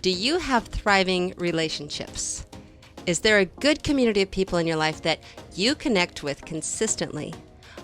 Do you have thriving relationships? Is there a good community of people in your life that you connect with consistently?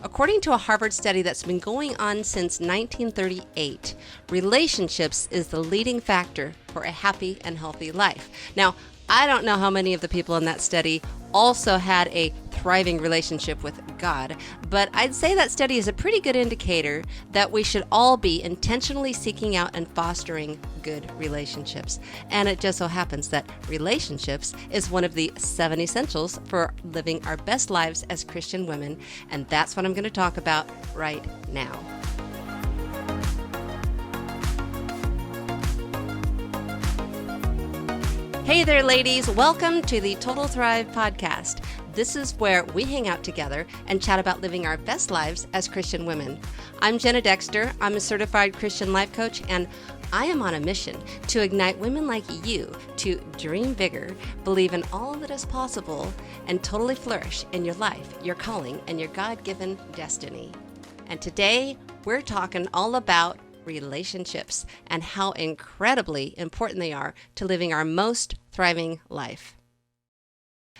According to a Harvard study that's been going on since 1938, relationships is the leading factor for a happy and healthy life. Now, I don't know how many of the people in that study also had a thriving relationship with God, but I'd say that study is a pretty good indicator that we should all be intentionally seeking out and fostering good relationships. And it just so happens that relationships is one of the 7 essentials for living our best lives as Christian women, and that's what I'm going to talk about right now. Hey there, ladies. Welcome to the Total Thrive podcast. This is where we hang out together and chat about living our best lives as Christian women. I'm Jenna Dexter. I'm a certified Christian life coach, and I am on a mission to ignite women like you to dream bigger, believe in all that is possible, and totally flourish in your life, your calling, and your God-given destiny. And today, we're talking all about relationships and how incredibly important they are to living our most thriving life.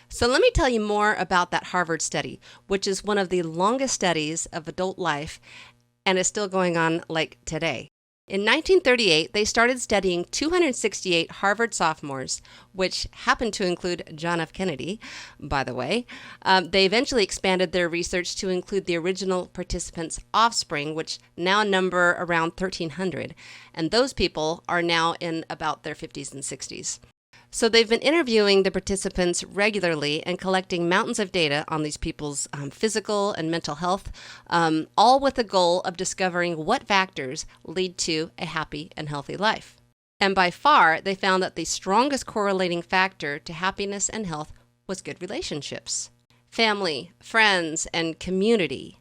So let me tell you more about that Harvard study, which is one of the longest studies of adult life and is still going on like today. In 1938, they started studying 268 Harvard sophomores, which happened to include John F. Kennedy, by the way. They eventually expanded their research to include the original participants' offspring, which now number around 1,300. And those people are now in about their 50s and 60s. So they've been interviewing the participants regularly and collecting mountains of data on these people's physical and mental health, all with the goal of discovering what factors lead to a happy and healthy life. And by far, they found that the strongest correlating factor to happiness and health was good relationships. Family, friends, and community.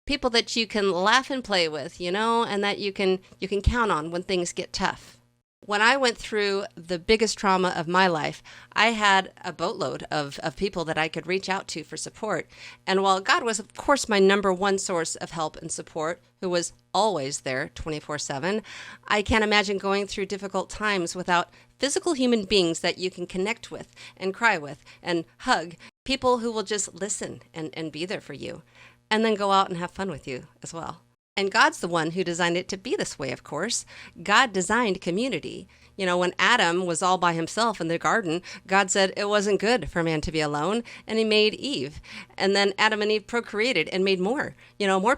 People that you can laugh and play with, and that you can count on when things get tough. When I went through the biggest trauma of my life, I had a boatload of people that I could reach out to for support. And while God was, of course, my number one source of help and support, who was always there 24/7, I can't imagine going through difficult times without physical human beings that you can connect with and cry with and hug, people who will just listen and be there for you, and then go out and have fun with you as well. And God's the one who designed it to be this way, of course. God designed community. When Adam was all by himself in the garden, God said it wasn't good for man to be alone, and he made Eve. And then Adam and Eve procreated and made more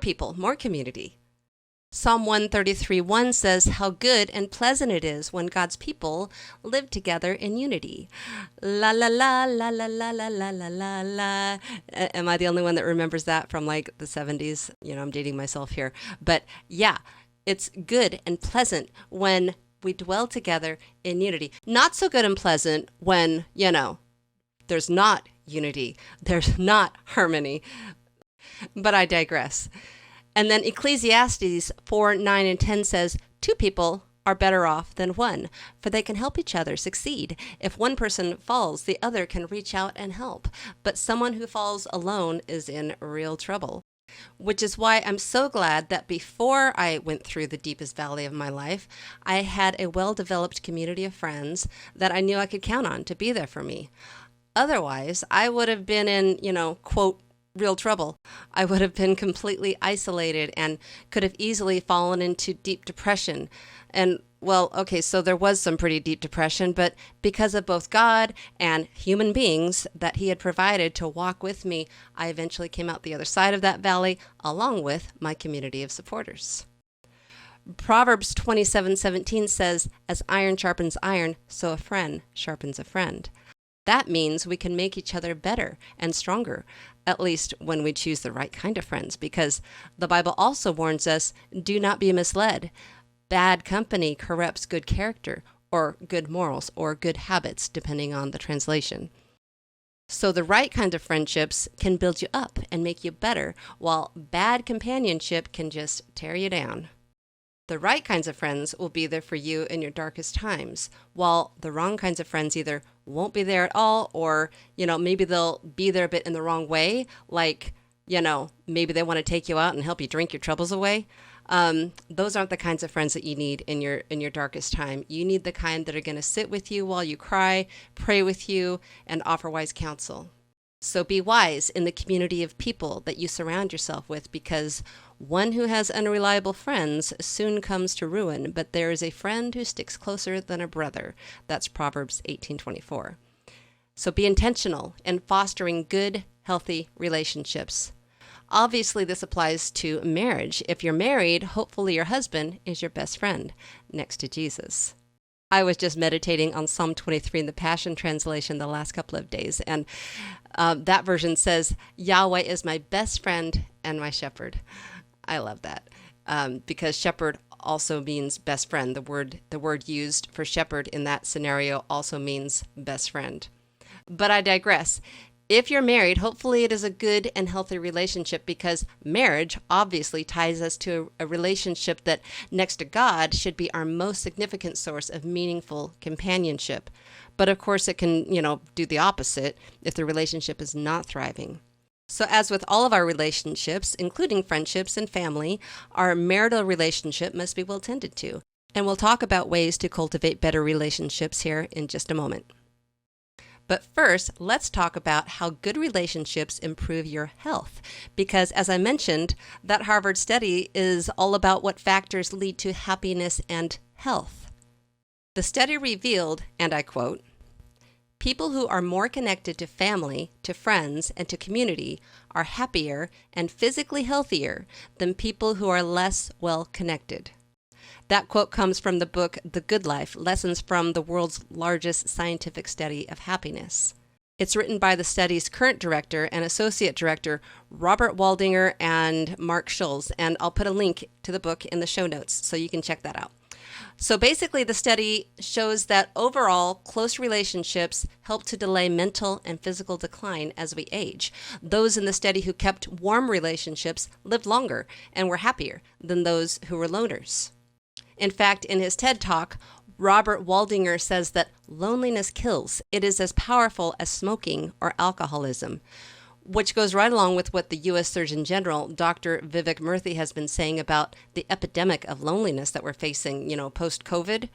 people, more community. Psalm 133:1 says how good and pleasant it is when God's people live together in unity. La la la la la la la la la la la. Am I the only one that remembers that from like the 70s? I'm dating myself here. But yeah, it's good and pleasant when we dwell together in unity. Not so good and pleasant when, there's not unity. There's not harmony. But I digress. And then Ecclesiastes 4:9-10 says, 2 people are better off than one, for they can help each other succeed. If one person falls, the other can reach out and help. But someone who falls alone is in real trouble. Which is why I'm so glad that before I went through the deepest valley of my life, I had a well-developed community of friends that I knew I could count on to be there for me. Otherwise, I would have been in, quote, real trouble. I would have been completely isolated and could have easily fallen into deep depression. And so there was some pretty deep depression, but because of both God and human beings that he had provided to walk with me, I eventually came out the other side of that valley along with my community of supporters. Proverbs 27:17 says, as iron sharpens iron, so a friend sharpens a friend. That means we can make each other better and stronger, at least when we choose the right kind of friends, because the Bible also warns us, do not be misled. Bad company corrupts good character, or good morals, or good habits, depending on the translation. So the right kind of friendships can build you up and make you better, while bad companionship can just tear you down. The right kinds of friends will be there for you in your darkest times, while the wrong kinds of friends either won't be there at all, or, maybe they'll be there a bit in the wrong way, like, maybe they want to take you out and help you drink your troubles away. those aren't the kinds of friends that you need in your darkest time. You need the kind that are going to sit with you while you cry, pray with you, and offer wise counsel. So be wise in the community of people that you surround yourself with, because one who has unreliable friends soon comes to ruin, but there is a friend who sticks closer than a brother. That's Proverbs 18:24. So be intentional in fostering good, healthy relationships. Obviously, this applies to marriage. If you're married, hopefully your husband is your best friend next to Jesus. I was just meditating on Psalm 23 in the Passion Translation the last couple of days, and that version says, Yahweh is my best friend and my shepherd. I love that because shepherd also means best friend. The word used for shepherd in that scenario also means best friend. But I digress. If you're married, hopefully it is a good and healthy relationship, because marriage obviously ties us to a relationship that, next to God, should be our most significant source of meaningful companionship. But of course, it can, do the opposite if the relationship is not thriving. So as with all of our relationships, including friendships and family, our marital relationship must be well tended to. And we'll talk about ways to cultivate better relationships here in just a moment. But first, let's talk about how good relationships improve your health. Because as I mentioned, that Harvard study is all about what factors lead to happiness and health. The study revealed, and I quote, "People who are more connected to family, to friends, and to community are happier and physically healthier than people who are less well connected." That quote comes from the book The Good Life, Lessons from the World's Largest Scientific Study of Happiness. It's written by the study's current director and associate director, Robert Waldinger and Mark Schulz, and I'll put a link to the book in the show notes so you can check that out. So basically, the study shows that overall, close relationships help to delay mental and physical decline as we age. Those in the study who kept warm relationships lived longer and were happier than those who were loners. In fact, in his TED Talk, Robert Waldinger says that loneliness kills. It is as powerful as smoking or alcoholism, which goes right along with what the U.S. Surgeon General, Dr. Vivek Murthy, has been saying about the epidemic of loneliness that we're facing, post-COVID.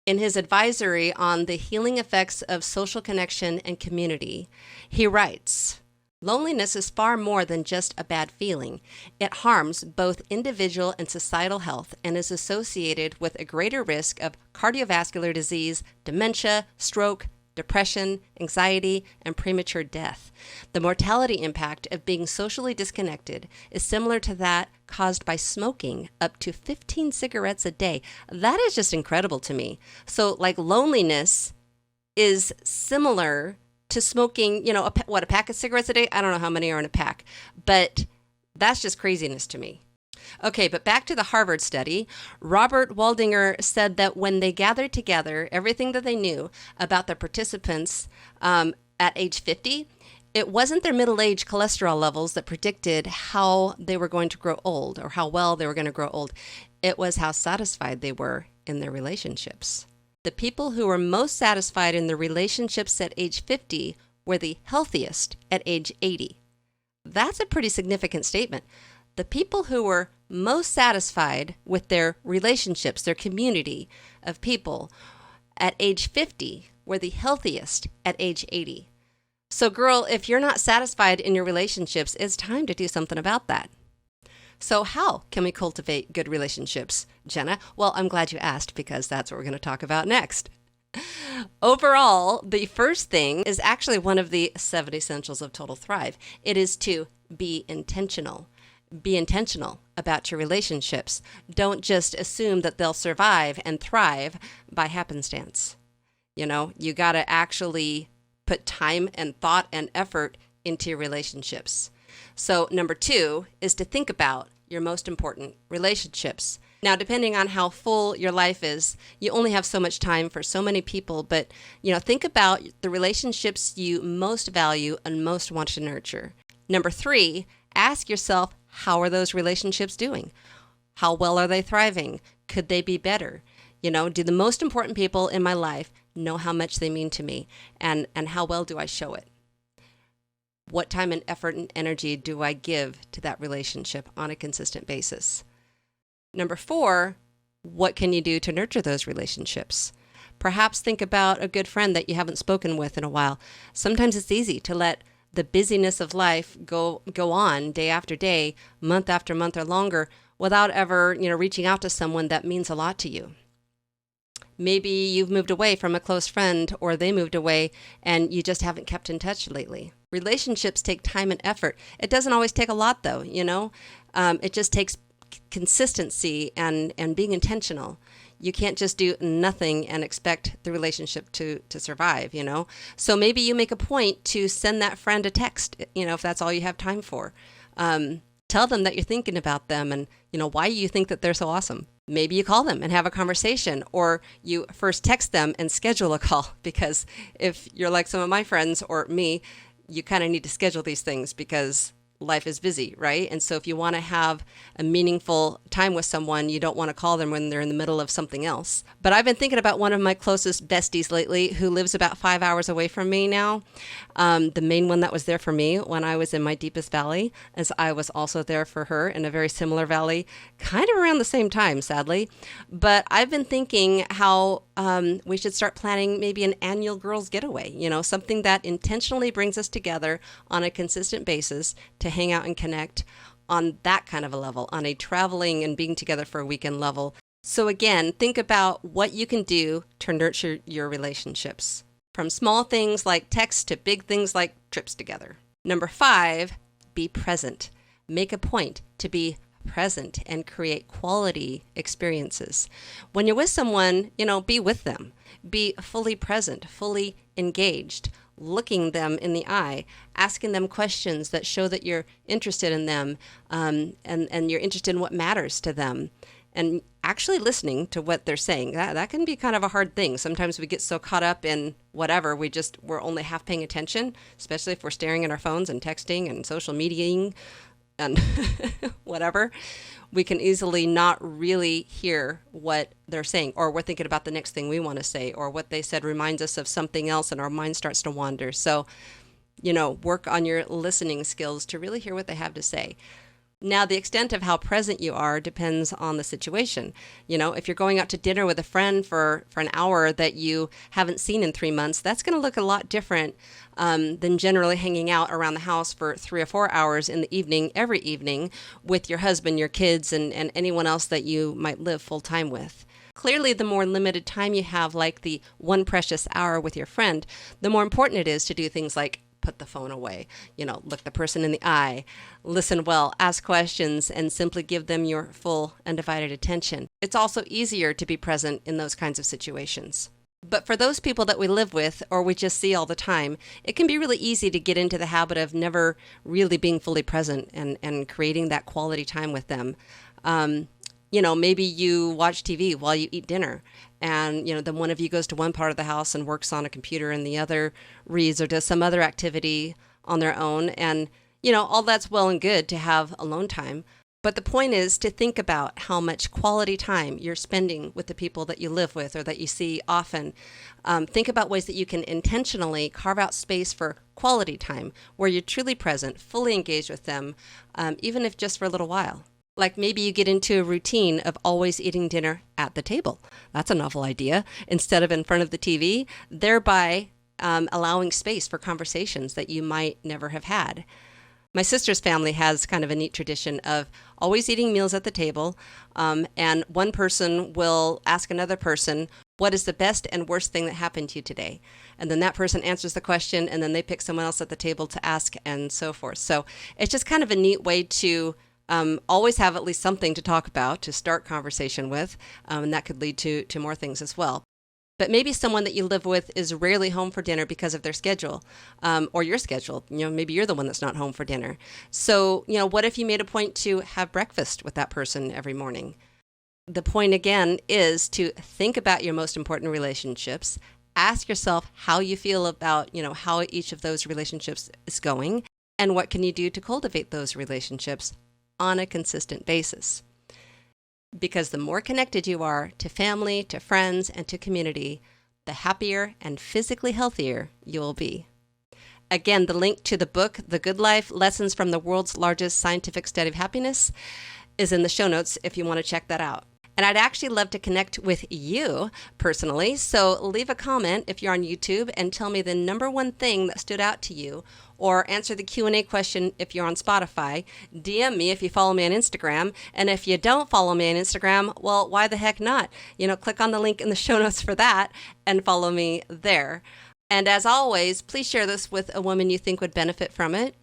In his advisory on the healing effects of social connection and community, he writes, "Loneliness is far more than just a bad feeling. It harms both individual and societal health and is associated with a greater risk of cardiovascular disease, dementia, stroke, depression, anxiety, and premature death. The mortality impact of being socially disconnected is similar to that caused by smoking up to 15 cigarettes a day." That is just incredible to me. So, loneliness is similar to smoking, a pack of cigarettes a day? I don't know how many are in a pack, but that's just craziness to me. Okay, but back to the Harvard study. Robert Waldinger said that when they gathered together everything that they knew about the participants at age 50, it wasn't their middle-age cholesterol levels that predicted how they were going to grow old or how well they were going to grow old. It was how satisfied they were in their relationships. The people who were most satisfied in their relationships at age 50 were the healthiest at age 80. That's a pretty significant statement. The people who were most satisfied with their relationships, their community of people at age 50 were the healthiest at age 80. So girl, if you're not satisfied in your relationships, it's time to do something about that. So how can we cultivate good relationships, Jenna? Well, I'm glad you asked, because that's what we're going to talk about next. Overall, the first thing is actually one of the 7 essentials of Total Thrive. It is to be intentional. Be intentional about your relationships. Don't just assume that they'll survive and thrive by happenstance. You got to actually put time and thought and effort into your relationships. So number 2 is to think about your most important relationships. Now, depending on how full your life is, you only have so much time for so many people, but think about the relationships you most value and most want to nurture. Number 3, ask yourself, how are those relationships doing? How well are they thriving? Could they be better? Do the most important people in my life know how much they mean to me, and how well do I show it? What time and effort and energy do I give to that relationship on a consistent basis? Number 4, what can you do to nurture those relationships? Perhaps think about a good friend that you haven't spoken with in a while. Sometimes it's easy to let the busyness of life go on day after day, month after month or longer, without ever, reaching out to someone that means a lot to you. Maybe you've moved away from a close friend, or they moved away and you just haven't kept in touch lately. Relationships take time and effort. It doesn't always take a lot though, it just takes consistency and being intentional. You can't just do nothing and expect the relationship to survive, So maybe you make a point to send that friend a text, if that's all you have time for. Tell them that you're thinking about them and, why you think that they're so awesome. Maybe you call them and have a conversation, or you first text them and schedule a call, because if you're like some of my friends or me, you kind of need to schedule these things because life is busy, right? And so if you want to have a meaningful time with someone, you don't want to call them when they're in the middle of something else. But I've been thinking about one of my closest besties lately who lives about 5 hours away from me now. The main one that was there for me when I was in my deepest valley, as I was also there for her in a very similar valley, kind of around the same time, sadly. But I've been thinking how we should start planning maybe an annual girls' getaway, something that intentionally brings us together on a consistent basis to hang out and connect on that kind of a level, on a traveling and being together for a weekend level. So again, think about what you can do to nurture your relationships, from small things like texts to big things like trips together. Number 5, be present. Make a point to be present and create quality experiences. When you're with someone, be with them. Be fully present, fully engaged, looking them in the eye, asking them questions that show that you're interested in them, and you're interested in what matters to them, and actually listening to what they're saying. That can be kind of a hard thing. Sometimes we get so caught up in whatever, we're only half paying attention, especially if we're staring at our phones and texting and social mediaing and whatever. We can easily not really hear what they're saying, or we're thinking about the next thing we want to say, or what they said reminds us of something else and our mind starts to wander. So, work on your listening skills to really hear what they have to say. Now, the extent of how present you are depends on the situation. If you're going out to dinner with a friend for an hour that you haven't seen in 3 months, that's going to look a lot different than generally hanging out around the house for 3 or 4 hours in the evening, every evening, with your husband, your kids, and anyone else that you might live full time with. Clearly, the more limited time you have, like the one precious hour with your friend, the more important it is to do things like put the phone away, look the person in the eye, listen well, ask questions, and simply give them your full undivided attention. It's also easier to be present in those kinds of situations. But for those people that we live with or we just see all the time, it can be really easy to get into the habit of never really being fully present and creating that quality time with them. Maybe you watch TV while you eat dinner, and, then one of you goes to one part of the house and works on a computer and the other reads or does some other activity on their own. And, all that's well and good to have alone time. But the point is to think about how much quality time you're spending with the people that you live with or that you see often. Think about ways that you can intentionally carve out space for quality time where you're truly present, fully engaged with them, even if just for a little while. Like maybe you get into a routine of always eating dinner at the table. That's a novel idea. Instead of in front of the TV, thereby allowing space for conversations that you might never have had. My sister's family has kind of a neat tradition of always eating meals at the table, and one person will ask another person, what is the best and worst thing that happened to you today? And then that person answers the question, and then they pick someone else at the table to ask, and so forth. So it's just kind of a neat way to always have at least something to talk about, to start conversation with, and that could lead to more things as well. But maybe someone that you live with is rarely home for dinner because of their schedule, or your schedule. Maybe you're the one that's not home for dinner. So, what if you made a point to have breakfast with that person every morning? The point, again, is to think about your most important relationships. Ask yourself how you feel about, how each of those relationships is going, and what can you do to cultivate those relationships on a consistent basis. Because the more connected you are to family, to friends, and to community, the happier and physically healthier you will be. Again, the link to the book, The Good Life, Lessons from the World's Largest Scientific Study of Happiness, is in the show notes if you want to check that out. And I'd actually love to connect with you personally, so leave a comment if you're on YouTube and tell me the number one thing that stood out to you, or answer the Q&A question if you're on Spotify. DM me if you follow me on Instagram, and if you don't follow me on Instagram, well, why the heck not? Click on the link in the show notes for that and follow me there. And as always, please share this with a woman you think would benefit from it.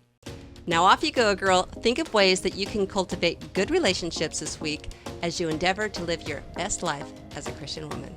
Now off you go, girl. Think of ways that you can cultivate good relationships this week as you endeavor to live your best life as a Christian woman.